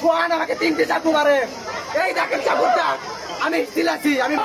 সোহান আমাকে 3টে চাকু মারে। এই দেখেন চাকুটা, আমি স্টিল আছি। আমি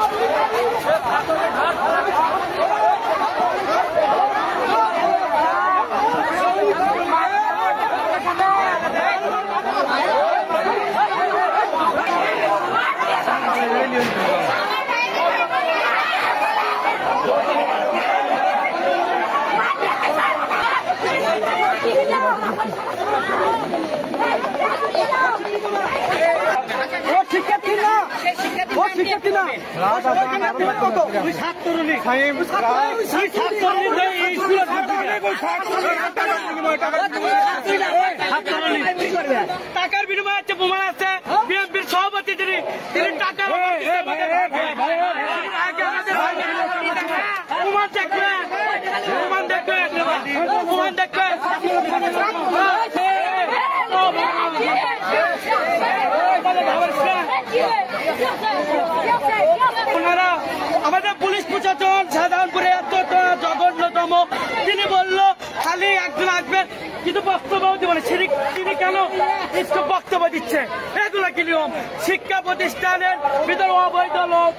শিক্ষার্থী না, ও শিক্ষার্থী না, টাকার বিনিময়ে আছে, প্রমাণ আছে। বিএনপির সভাপতি তিনি টাকা প্রমাণ দেখবে, প্রমাণ দেখবে, প্রমাণ দেখবে। ওনারা আমাদের পুলিশ প্রশাসন সাধারণপুরে এত জঘন্যতম। তিনি বলল খালি একজন আসবেন, কিন্তু বক্তব্য দিবেন। তিনি কেন বক্তব্য দিচ্ছে? এগুলো কি নিয়ম? শিক্ষা প্রতিষ্ঠানের ভিতরে অবৈধ লোক,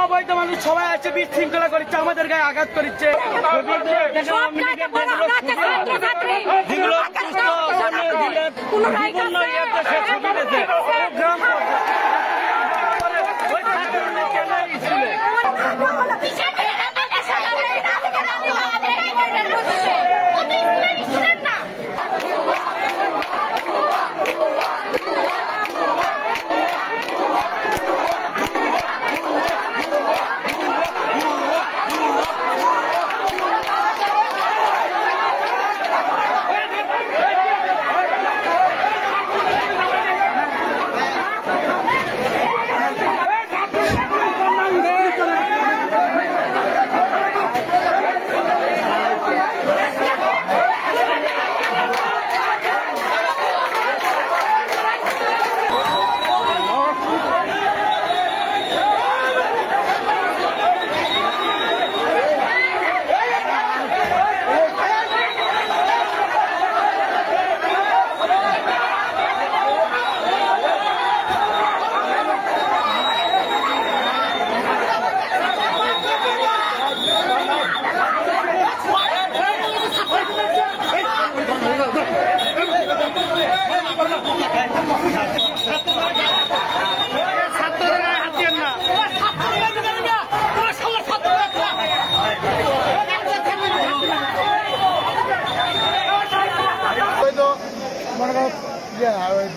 অবৈধ মানুষ সবাই আছে, বিশৃঙ্খলা করছে, আমাদের গায়ে আঘাত করছে।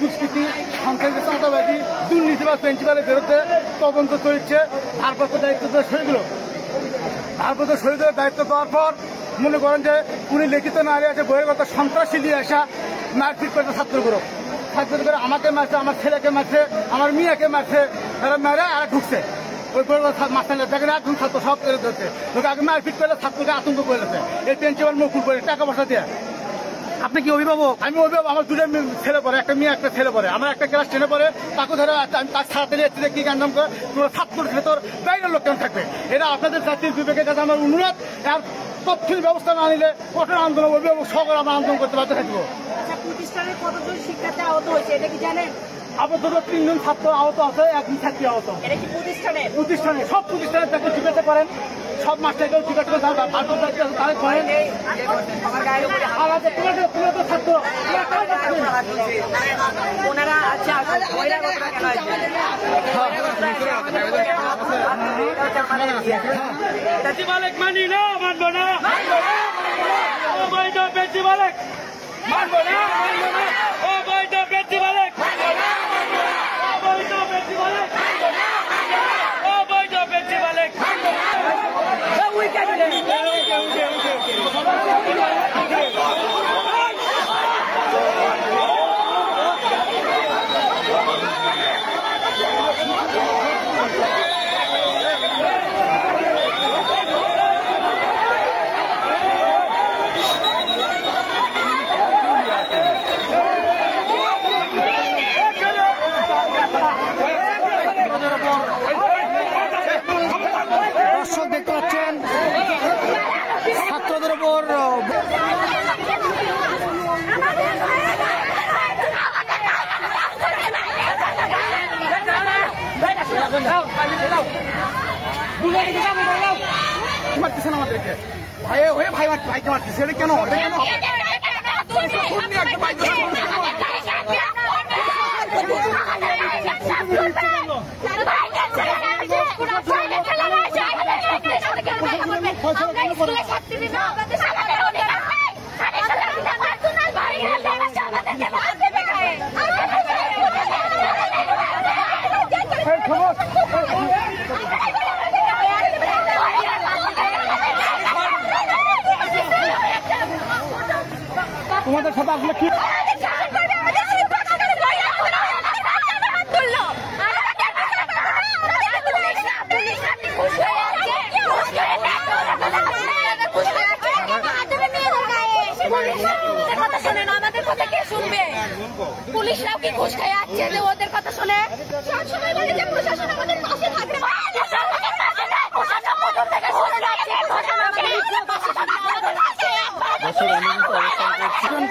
দুষ্কৃতি, সন্ত্রাসী, চাঁদাবাজি, দুর্নীতিবাদ প্রিন্সিপালের বিরুদ্ধে তদন্ত চলছে। ভারপ্রাপ্ত দায়িত্ব শহীদগুলো ভারপ্রাপ্ত শহীদের দায়িত্ব দেওয়ার পর মনে করেন যে উনি লিখিত নারী আছে, বহির্গত সন্ত্রাসী নিয়ে আসা মারপিট করছে ছাত্রগুলো। ছাত্রগুলো আমাকে মারছে, আমার ছেলেকে মারছে, আমার মেয়েকে মারছে, তারা মেরে আর ঢুকছে। ওই বহির্গত মাস্টার দেখেন একজন ছাত্র সব করে ধরছে। আগে মারপিট করলে ছাত্রকে আতঙ্ক করেছে। এই প্রিন্সিপাল মুকুল করে টাকা পয়সা দিয়ে। আপনি কি অভিভাবক? আমি অভিভাবক। আমার 2টা ছেলে পড়ে, একটা মেয়ে একটা ছেলে পড়ে। আমার একটা ক্লাস 10-এ পড়ে, তাকে ধরে আমি তার ছাড়াতে নিয়ে কি কান্দাম করে তোমার ছাত্রের ভেতর বাইরের লোক কেন থাকবে? এটা আপনাদের জাতীয় বিবেকের কাছে আমার অনুরোধ। আর তৎক্ষণিক ব্যবস্থা না নিলে কঠোর আন্দোলন, অভিভাবক সহকারে আমরা আন্দোলন করতে বাধ্য থাকবো। প্রতিষ্ঠানের কতজন শিক্ষার্থী আহত হয়েছে এটা কি জানেন? আপাতত 3 জন ছাত্র আহত আছে, 1 ছাত্রী আহত। এটা কি প্রতিষ্ঠানে সব প্রতিষ্ঠানে তাকে জিজ্ঞাসা করেন, সব মাস্টারকেও জিজ্ঞাসা করে তারা করেন। ছাত্র ওনারা আচ্ছা মানি না, মানবো না, অবৈধ বেশি বলে মানবো না, মানবো না, অবৈধ বেশি বলে অবৈধ বেশি বলে অবৈধ বেশি বলে মারতেছেন আমাদেরকে, ভাই হয়ে ভাইকে মারতেছে, এটা কেন হবে? কেন তোমাদের সাথে আসলে কি পুলিশরাও কি ঘুষ খেয়ে যাচ্ছে যে ওদের কথা শুনে? সবসময় বলে যে প্রশাসন আমাদের পাশে থাকবে।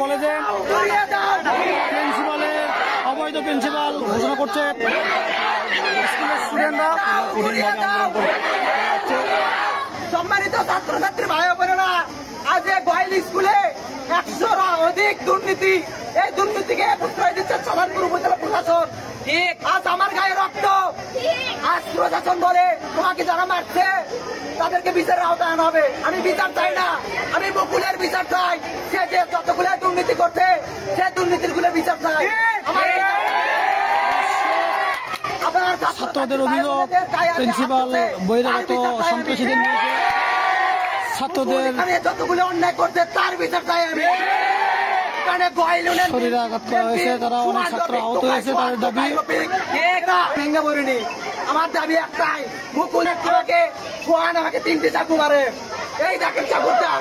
কলেজে প্রিন্সিপালের অবৈধ প্রিন্সিপাল ঘোষণা করছে স্কুলের স্টুডেন্টরা। সম্মানিত ছাত্রছাত্রী ভাই বোনেরা, আজ গোয়াইল স্কুলে 100র অধিক দুর্নীতি, এই দুর্নীতিকে প্রশ্রয় দিচ্ছে সাধারণপুর উপজেলা প্রশাসন। আজ আমার গায়ে রক্ত, আজ প্রশাসন বলে তোমাকে যারা মারছে তাদেরকে বিচারের আওতায় আনা হবে। আমি বিচার চাই না, আমি বকুলের বিচার চাই। সে যে যতগুলো দুর্নীতি করছে সে দুর্নীতির গুলো বিচার চাই। ছাত্রদের অভিযোগ প্রিন্সিপাল বহিরাগত সন্ত্রাসীদের নিয়ে ছাত্রদের যতগুলো অন্যায় করছে তার বিচার চাই আমি। শরীরে আঘাত করা হয়েছে, তারা অনেক ছাত্র আহত হয়েছে। তাদের দাবি ভেঙে পড়িনি, আমার দাবি একটাই, মুকুল একটাকে সোহান আমাকে 3টি চাকু মারে। এই দেখেন চাকুরটা,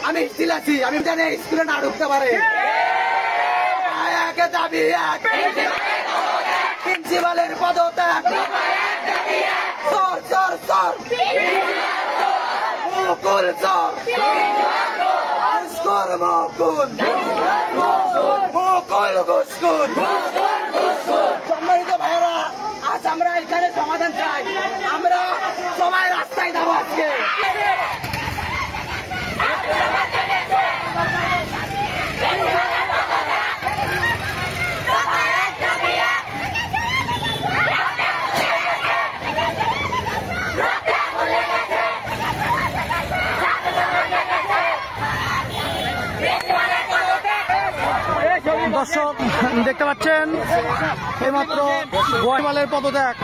আমি স্টিল আছি, আমি জানি স্কুলে না ঢুকতে পারে। দাবি এক, প্রিন্সিপালের পদত্যাগ। সর সর সর মুকুল সর ঘুষখোর মুকুল মুকুল ঘুষখোর। সম্মানিত ভাইয়েরা, আজ আমরা এখানে সমাধান চাই। আমরা সবাই রাস্তায় যাবো আজকে। দর্শক দেখতে পাচ্ছেন এইমাত্র গোয়াইলের পদত্যাগ।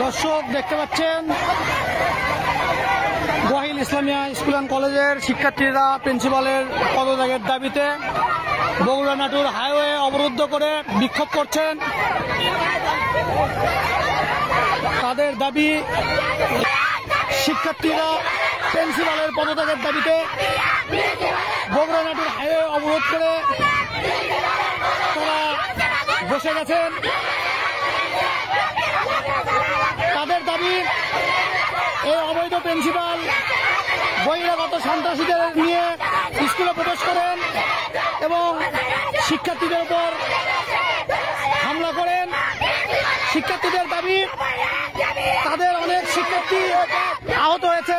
দর্শক দেখতে পাচ্ছেন গোয়াইল ইসলামিয়া স্কুল অ্যান্ড কলেজের শিক্ষার্থীরা প্রিন্সিপালের পদত্যাগের দাবিতে বগুড়া নাটোর হাইওয়ে অবরুদ্ধ করে বিক্ষোভ করছেন। তাদের দাবি, শিক্ষার্থীরা প্রিন্সিপালের পদত্যাগের দাবিতে বগুড়া নাটোর হাইওয়ে অবরোধ করে তারা বসে গেছেন। তাদের দাবি এই অবৈধ প্রিন্সিপাল বহিরাগত সন্ত্রাসীদের নিয়ে স্কুলে প্রবেশ করেন এবং শিক্ষার্থীদের উপর হামলা করেন। শিক্ষার্থীদের দাবি তাদের অনেক শিক্ষার্থী আহত হয়েছে।